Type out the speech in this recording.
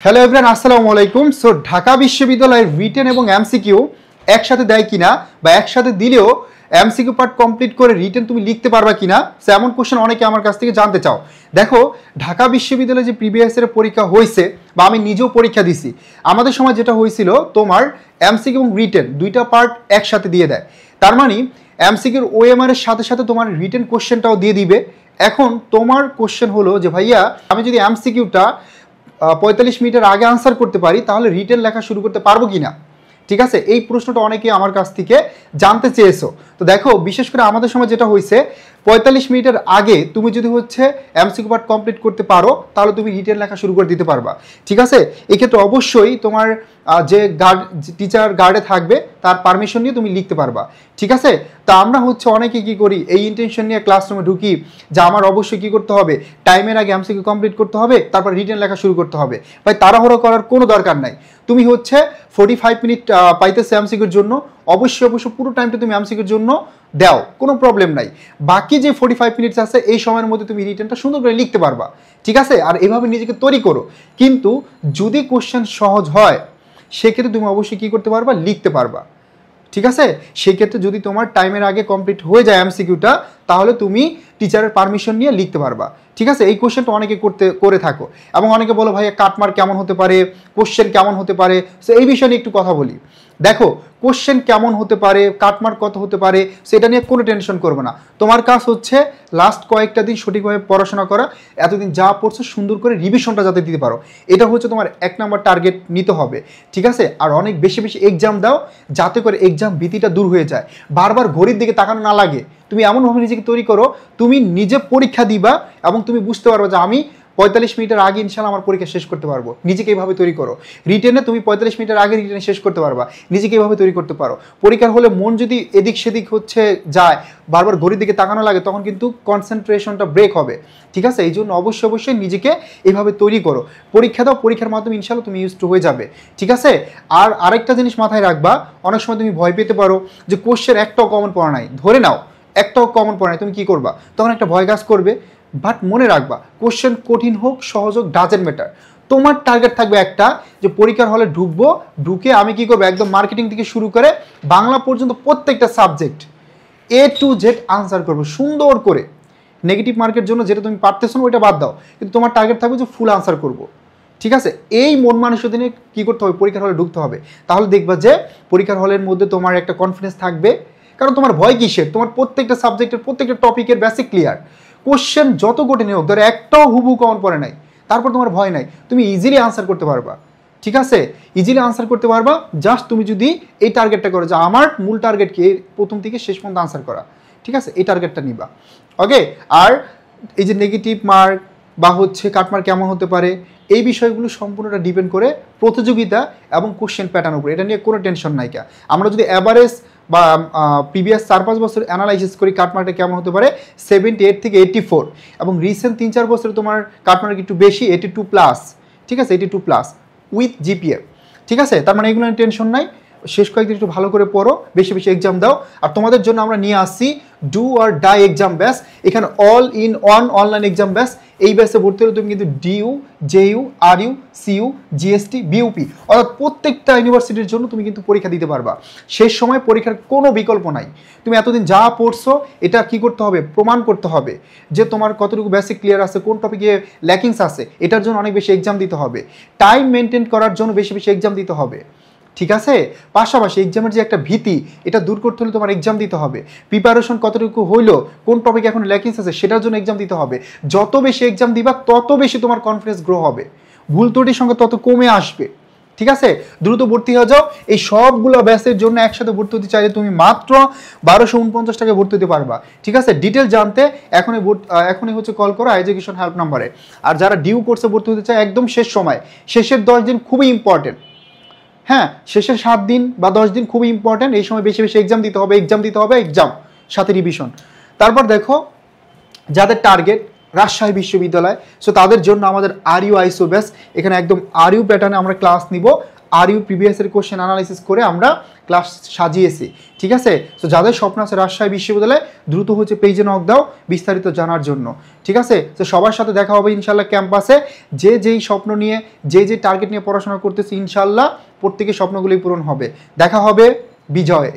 Hello everyone, আসসালামু আলাইকুম। So Dhaka বিশ্ববিদ্যালয়ের রিটেন এবং এমসিকিউ একসাথে দেয় কিনা বা একসাথে দিলেও এমসিকিউ পার্ট কমপ্লিট করে রিটেন তুমি লিখতে পারবা কিনা, সো এমন কোশ্চেন অনেকে আমার কাছ থেকে জানতে চাও। দেখো, ঢাকা বিশ্ববিদ্যালয়ে যে প্রিভিয়াস ইয়ারের পরীক্ষা হয়েছে বা আমি নিজেও পরীক্ষা দিছি, আমাদের সময় যেটা হয়েছিল তোমার এমসিকিউ এবং রিটেন দুইটা পার্ট একসাথে দিয়ে দেয়। তার মানে এমসিকিউর ওএমআর এর সাথে সাথে তোমার রিটেন কোশ্চেনটাও দিয়ে দিবে। এখন তোমার কোশ্চেন হলো যে ভাইয়া, আমি যদি এমসিকিউটা 45 মিনিটের আগে আনসার করতে পারি তাহলে রিটেন লেখা শুরু করতে পারবো কিনা। ঠিক আছে, এই প্রশ্নটা অনেকে আমার কাছ থেকে জানতে চেয়েছো। তো দেখো, বিশেষ করে আমাদের সময় যেটা হয়েছে 45 মিনিটের আগে তুমি যদি এমসিকিউ পার্ট কমপ্লিট করতে পারো তাহলে তুমি রিটেন লেখা শুরু করে দিতে পারবা। ঠিক আছে, এক্ষেত্রে অবশ্যই তোমার যে টিচার গার্ডে থাকবে তার পারমিশন নিয়ে তুমি লিখতে পারবা। ঠিক আছে, তা আমরা অনেকে কি করি, এই ইন্টেনশন নিয়ে ক্লাসরুমে ঢুকি যে আমার অবশ্যই কি করতে হবে, টাইমের আগে এমসিকিউ কমপ্লিট করতে হবে, তারপর রিটেন লেখা শুরু করতে হবে। ভাই, তাড়াহুড়ো করার কোনো দরকার নাই। তুমি 45 মিনিট পাইতেছে এমসিকিউর জন্য, অবশ্যই পুরো টাইমটা তুমি এমসিকিউর জন্য দাও, কোনো প্রবলেম নাই। বাকি যে 45 মিনিটস আছে এই সময়ের মধ্যে তুমি রিটেনটা সুন্দর করে লিখতে পারবা। ঠিক আছে, আর এভাবে নিজেকে তৈরি করো। কিন্তু যদি কোশ্চেন সহজ হয় সেক্ষেত্রে তুমি অবশ্যই কি করতে পারবা, লিখতে পারবা। ঠিক আছে, সেক্ষেত্রে যদি তোমার টাইমের আগে কমপ্লিট হয়ে যায় এমসিকিউটা তাহলে তুমি টিচারের পারমিশন নিয়ে লিখতে পারবা। ঠিক আছে, এই কোশ্চেনটা অনেকে করে থাকো এবং অনেকে বলো ভাইয়া কাটমার্ক কেমন হতে পারে, কোশ্চেন কেমন হতে পারে। সো এই বিষয়ে নিয়ে একটু কথা বলি। দেখো, কোশ্চেন কেমন হতে পারে, কাটমার্ক কত হতে পারে, সেটা নিয়ে কোনো টেনশন করবে না। তোমার কাজ লাস্ট কয়েকটা দিন সঠিকভাবে পড়াশোনা করা, এতদিন যা পড়ছো সুন্দর করে রিভিশনটা যাতে দিতে পারো, এটা তোমার 1 নাম্বার টার্গেট নিতে হবে। ঠিক আছে, আর অনেক বেশি বেশি এক্সাম দাও যাতে করে এক্সাম ভীতিটা দূর হয়ে যায়, বারবার ঘড়ির দিকে তাকানো না লাগে। তুমি এমনভাবে নিজেকে তৈরি করো, তুমি নিজে পরীক্ষা দিবা এবং তুমি বুঝতে পারবে যে আমি 45 মিনিটের আগে ইনশাল্লাহ আমার পরীক্ষা শেষ করতে পারবো। নিজেকে এইভাবে তৈরি করো। রিটেনে তুমি 45 মিনিটের আগে রিটেনে শেষ করতে পারবা, নিজেকে এইভাবে তৈরি করতে পারো। পরীক্ষার হলে মন যদি এদিক সেদিক যায়, বারবার ঘড়ির দিকে তাকানো লাগে, তখন কিন্তু কনসেন্ট্রেশনটা ব্রেক হবে। ঠিক আছে, এই জন্য অবশ্যই নিজেকে এইভাবে তৈরি করো। পরীক্ষা দাও, পরীক্ষার মাধ্যমে ইনশাল্লাহ তুমি ইউজ টু হয়ে যাবে। ঠিক আছে, আর আরেকটা জিনিস মাথায় রাখবা, অনেক সময় তুমি ভয় পেতে পারো যে কোশ্চেন একটাও কমন পড়া নাই। ধরে নাও একটাও কমন পড়া নাই, তুমি কি করবা? তখন একটা ভয় কাজ করবে। বাট মনে রাখবা, কোশ্চেন কঠিন হোক সহজ হোক ডাজেন্ট ম্যাটার। তোমার টার্গেট থাকবে একটা, যে পরীক্ষার হলে ঢুকবো, ঢুকে আমি কি করবো, একদম মার্কেটিং থেকে শুরু করে বাংলা পর্যন্ত প্রত্যেকটা subject A to Z answer করবো সুন্দর করে। নেগেটিভ মার্কের জন্য যেটা তুমি পারতেছো না ওইটা বাদ দাও, কিন্তু তোমার টার্গেট থাকবে যে ফুল আনসার করবো। ঠিক আছে, এই মন মানসিকতা নিয়ে কি করতে হবে, পরীক্ষার হলে ঢুকতে হবে। তাহলে দেখবা যে পরীক্ষার হলের মধ্যে তোমার একটা কনফিডেন্স থাকবে। কারণ তোমার ভয় কিসের? তোমার প্রত্যেকটা সাবজেক্টের প্রত্যেকটা টপিকের বেসিক ক্লিয়ার। কোশ্চেন যত কঠিন হোক, ধরো একটাও হুবহু কমন পড়ে নাই, তারপর তোমার ভয় নাই, তুমি ইজিলি আনসার করতে পারবা। ঠিক আছে, ইজিলি আনসার করতে পারবা। জাস্ট তুমি যদি এই টার্গেটটা করো যে আমার মূল টার্গেট কি, প্রথম থেকে শেষ পর্যন্ত আনসার করা। ঠিক আছে, এই টার্গেটটা নিবা। ওকে, আর এই যে নেগেটিভ মার্ক বা কাটমার্ক কেমন হতে পারে, এই বিষয়গুলো সম্পূর্ণটা ডিপেন্ড করে প্রতিযোগিতা এবং কোশ্চেন প্যাটার্ন উপরে। এটা নিয়ে কোনো টেনশন নাই। আমরা যদি অ্যাভারেজ বা প্রিভিয়াস 4-5 বছর অ্যানালাইসিস করি, কাটমার্কটা কেমন হতে পারে 78 থেকে 84, এবং রিসেন্ট 3-4 বছরে তোমার কাটমার্ক একটু বেশি, 82+। ঠিক আছে, 82+ উইথ জিপিএ। ঠিক আছে, তার মানে এগুলো টেনশন নাই। শেষ কয়েকদিন একটু ভালো করে পড়ো, বেশি বেশি এক্সাম দাও। আর তোমাদের জন্য আমরা নিয়ে আসছি do or die exam batch. এখানে all in one online exam batch. এই ব্যাচে ভর্তি হলে তুমি কিন্তু DU, JU, RU, CU, GST, BUP অর্থাৎ প্রত্যেকটা ইউনিভার্সিটির জন্য তুমি কিন্তু পরীক্ষা দিতে পারবা। শেষ সময় পরীক্ষার কোনো বিকল্প নাই। তুমি এতদিন যা পড়ছো এটা কি করতে হবে, প্রমাণ করতে হবে যে তোমার কতটুকু বেসিক ক্লিয়ার আছে, কোন টপিকে ল্যাকিংস আছে। এটার জন্য অনেক বেশি এক্সাম দিতে হবে, টাইম মেনটেন করার জন্য বেশি বেশি এক্সাম দিতে হবে। ঠিক আছে, পাশাপাশি এক্সামের যে একটা ভীতি, এটা দূর করতে হলে তোমার এক্সাম দিতে হবে। প্রিপারেশন কতটুকু হইলো, কোন টপিক এখন ল্যাকিংস আছে সেটার জন্য এক্সাম দিতে হবে। যত বেশি এক্সাম দিবা তত বেশি তোমার কনফিডেন্স গ্রো হবে, ভুল ত্রুটির সংখ্যা তত কমে আসবে। ঠিক আছে, দ্রুত ভর্তি হয়ে যাও। এই সবগুলো ব্যাচের জন্য একসাথে ভর্তি হতে চাইলে তুমি মাত্র 1249 টাকা ভর্তি হতে পারবা। ঠিক আছে, ডিটেল জানতে এখনই কল করো এডুকেশন হেল্প নাম্বারে। আর যারা ডিউ কোর্সে ভর্তি হতে চায়, একদম শেষ সময়, শেষের 10 দিন খুবই ইম্পর্টেন্ট। হ্যাঁ, শেষের 7 দিন বা 10 দিন খুবই ইম্পর্টেন্ট। এই সময় বেশি বেশি এক্সাম দিতে হবে, এক্সাম সাথে রিভিশন। তারপর দেখো, যাদের টার্গেট রাজশাহী বিশ্ববিদ্যালয়, সো তাদের জন্য আমাদের আরইউ আইসো ব্যাচ। এখানে একদম আরইউ প্যাটার্নে আমরা ক্লাস নিব। আর ইউ প্রিভিয়াস এর কোশ্চেন অ্যানালাইসিস করে আমরা ক্লাস সাজিয়েছি, ঠিক আছে? তো যাদের স্বপ্ন আছে রাজশাহী বিশ্ববিদ্যালয়ে, দ্রুত হচ্ছে পেজে নক দাও বিস্তারিত জানার জন্য, ঠিক আছে? তো সবার সাথে দেখা হবে ইনশাল্লাহ ক্যাম্পাসে। যে যেই স্বপ্ন নিয়ে, যে টার্গেট নিয়ে পড়াশোনা করতেছি, ইনশাল্লাহ প্রত্যেকের স্বপ্নগুলোই পূরণ হবে। দেখা হবে বিজয়ে।